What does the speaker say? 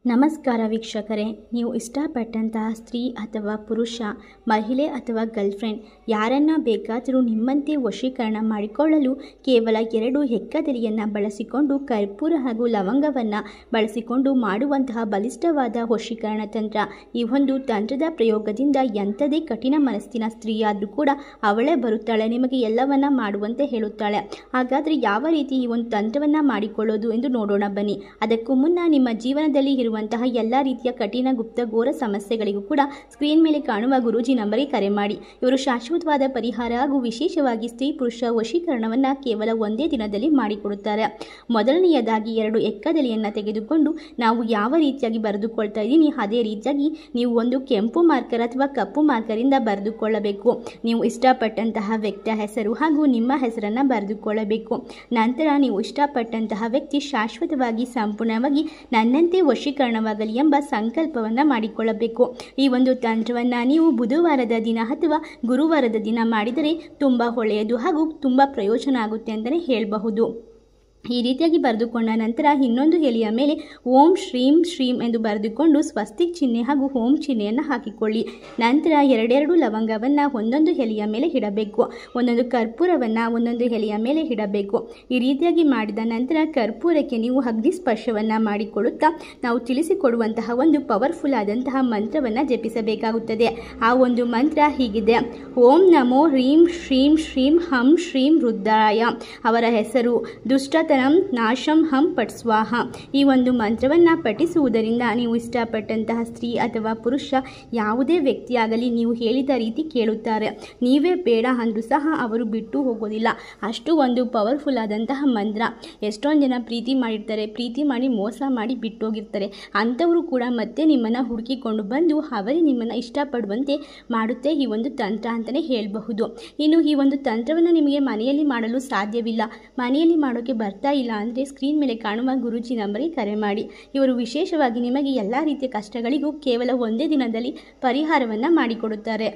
ನಮಸ್ಕಾರ ವೀಕ್ಷಕರೇ, ನೀವು ಇಷ್ಟಪಟ್ಟಂತಹ ಸ್ತ್ರೀ ಅಥವಾ ಪುರುಷ, ಮಹಿಳೆ ಅಥವಾ ಗರ್ಲ್ಫ್ರೆಂಡ್ ಯಾರನ್ನ ಬೇಕಾದರೂ ನಿಮ್ಮಂತೆ ವಶೀಕರಣ ಮಾಡಿಕೊಳ್ಳಲು ಕೇವಲ 2 ಹೆಕ್ಕದೆಲೆಯನ್ನು ಬಳಸಿಕೊಂಡು ಕರ್ಪೂರ ಹಾಗೂ ಲವಂಗವನ್ನು ಬಳಸಿಕೊಂಡು ಮಾಡುವಂತಹ ಬಲಿಷ್ಠವಾದ ವಶೀಕರಣ ತಂತ್ರ. ಈ ಒಂದು ತಂತ್ರದ ಪ್ರಯೋಗದಿಂದ ಎಂಥದೇ ಕಠಿಣ ಮನಸ್ಸಿನ ಸ್ತ್ರೀಯಾದರೂ ಕೂಡ ಅವಳೇ ಬರುತ್ತಾಳೆ, ನಿಮಗೆ ಎಲ್ಲವನ್ನ ಮಾಡುವಂತೆ ಹೇಳುತ್ತಾಳೆ. ಹಾಗಾದರೆ ಯಾವ ರೀತಿ ಈ ಒಂದು ತಂತ್ರವನ್ನು ಮಾಡಿಕೊಳ್ಳೋದು ಎಂದು ನೋಡೋಣ ಬನ್ನಿ. ಅದಕ್ಕೂ ಮುನ್ನ ನಿಮ್ಮ ಜೀವನದಲ್ಲಿ ಇರುವಂತಹ ಎಲ್ಲ ರೀತಿಯ ಕಠಿಣ ಗುಪ್ತಘೋರ ಸಮಸ್ಯೆಗಳಿಗೂ ಕೂಡ ಸ್ಕ್ರೀನ್ ಮೇಲೆ ಕಾಣುವ ಗುರೂಜಿ ನಂಬರಿಗೆ ಕರೆ ಮಾಡಿ. ಇವರು ಶಾಶ್ವತವಾದ ಪರಿಹಾರ ಹಾಗೂ ವಿಶೇಷವಾಗಿ ಸ್ತ್ರೀ ಪುರುಷ ವಶೀಕರಣವನ್ನು ಕೇವಲ ಒಂದೇ ದಿನದಲ್ಲಿ ಮಾಡಿಕೊಡುತ್ತಾರೆ. ಮೊದಲನೆಯದಾಗಿ 2 ಎಕ್ಕದೆಲೆಯನ್ನು ತೆಗೆದುಕೊಂಡು ನಾವು ಯಾವ ರೀತಿಯಾಗಿ ಬರೆದುಕೊಳ್ತಾ ಇದ್ದೀನಿ ಅದೇ ರೀತಿಯಾಗಿ ನೀವು ಒಂದು ಕೆಂಪು ಮಾರ್ಕರ್ ಅಥವಾ ಕಪ್ಪು ಮಾರ್ಕರಿಂದ ಬರೆದುಕೊಳ್ಳಬೇಕು. ನೀವು ಇಷ್ಟಪಟ್ಟಂತಹ ವ್ಯಕ್ತಿಯ ಹೆಸರು ಹಾಗೂ ನಿಮ್ಮ ಹೆಸರನ್ನು ಬರೆದುಕೊಳ್ಳಬೇಕು. ನಂತರ ನೀವು ಇಷ್ಟಪಟ್ಟಂತಹ ವ್ಯಕ್ತಿ ಶಾಶ್ವತವಾಗಿ ಸಂಪೂರ್ಣವಾಗಿ ನನ್ನಂತೆ ವಶೀಕರಣವಾಗಲಿ ಎಂಬ ಸಂಕಲ್ಪವನ್ನು ಮಾಡಿಕೊಳ್ಳಬೇಕು. ಈ ಒಂದು ತಂತ್ರವನ್ನು ನೀವು ಬುಧವಾರದ ದಿನ ಅಥವಾ ಗುರುವಾರದ ದಿನ ಮಾಡಿದರೆ ತುಂಬ ಒಳ್ಳೆಯದು ಹಾಗೂ ತುಂಬ ಪ್ರಯೋಜನ ಆಗುತ್ತೆ ಅಂತಲೇ ಹೇಳಬಹುದು. ಈ ರೀತಿಯಾಗಿ ಬರೆದುಕೊಂಡ ನಂತರ ಇನ್ನೊಂದು ಎಲೆಯ ಮೇಲೆ ಓಂ ಶ್ರೀಂ ಶ್ರೀಂ ಎಂದು ಬರೆದುಕೊಂಡು ಸ್ವಸ್ತಿಕ್ ಚಿಹ್ನೆ ಹಾಗೂ ಓಂ ಚಿಹ್ನೆಯನ್ನು ಹಾಕಿಕೊಳ್ಳಿ. ನಂತರ 2 ಲವಂಗವನ್ನು ಒಂದೊಂದು ಎಲೆಯ ಮೇಲೆ ಇಡಬೇಕು. ಒಂದೊಂದು ಕರ್ಪೂರವನ್ನು ಒಂದೊಂದು ಎಲೆಯ ಮೇಲೆ ಇಡಬೇಕು. ಈ ರೀತಿಯಾಗಿ ಮಾಡಿದ ನಂತರ ಕರ್ಪೂರಕ್ಕೆ ನೀವು ಅಗ್ನಿ ಸ್ಪರ್ಶವನ್ನು ಮಾಡಿಕೊಳ್ಳುತ್ತಾ ನಾವು ತಿಳಿಸಿಕೊಡುವಂತಹ ಒಂದು ಪವರ್ಫುಲ್ ಆದಂತಹ ಮಂತ್ರವನ್ನು ಜಪಿಸಬೇಕಾಗುತ್ತದೆ. ಆ ಒಂದು ಮಂತ್ರ ಹೀಗಿದೆ: ಓಂ ನಮೋ ಹ್ರೀಂ ಶ್ರೀಂ ಶ್ರೀಂ ಹಂ ಶ್ರೀಂ ರುದ್ರಾಯ. ಅವರ ಹೆಸರು ದುಷ್ಟತನಂ ನಾಶಂ ಹಂ ಪಟ್ ಸ್ವಾಹ. ಈ ಒಂದು ಮಂತ್ರವನ್ನು ಪಠಿಸುವುದರಿಂದ ನೀವು ಇಷ್ಟಪಟ್ಟಂತಹ ಸ್ತ್ರೀ ಅಥವಾ ಪುರುಷ ಯಾವುದೇ ವ್ಯಕ್ತಿಯಾಗಲಿ ನೀವು ಹೇಳಿದ ರೀತಿ ಕೇಳುತ್ತಾರೆ. ನೀವೇ ಬೇಡ ಅಂದರೂ ಸಹ ಅವರು ಬಿಟ್ಟು ಹೋಗೋದಿಲ್ಲ. ಅಷ್ಟು ಒಂದು ಪವರ್ಫುಲ್ ಆದಂತಹ ಮಂತ್ರ. ಎಷ್ಟೊಂದು ಜನ ಪ್ರೀತಿ ಮಾಡಿರ್ತಾರೆ, ಪ್ರೀತಿ ಮಾಡಿ ಮೋಸ ಮಾಡಿ ಬಿಟ್ಟೋಗಿರ್ತಾರೆ. ಅಂಥವರು ಕೂಡ ಮತ್ತೆ ನಿಮ್ಮನ್ನು ಹುಡುಕಿಕೊಂಡು ಬಂದು ಅವರೇ ನಿಮ್ಮನ್ನು ಇಷ್ಟಪಡುವಂತೆ ಮಾಡುತ್ತೆ ಈ ಒಂದು ತಂತ್ರ ಅಂತಲೇ ಹೇಳಬಹುದು. ಇನ್ನು ಈ ಒಂದು ತಂತ್ರವನ್ನು ನಿಮಗೆ ಮನೆಯಲ್ಲಿ ಮಾಡಲು ಸಾಧ್ಯವಿಲ್ಲ, ಮನೆಯಲ್ಲಿ ಮಾಡೋಕ್ಕೆ ಬರ್ತಾ ಇಲ್ಲ ಅಂದರೆ ಸ್ಕ್ರೀನ್ ಮೇಲೆ ಕಾಣುವ ಗುರೂಜಿ ನಂಬರಿಗೆ ಕರೆ ಮಾಡಿ. ಇವರು ವಿಶೇಷವಾಗಿ ನಿಮಗೆ ಎಲ್ಲ ರೀತಿಯ ಕಷ್ಟಗಳಿಗೂ ಕೇವಲ ಒಂದೇ ದಿನದಲ್ಲಿ ಪರಿಹಾರವನ್ನು ಮಾಡಿಕೊಡುತ್ತಾರೆ.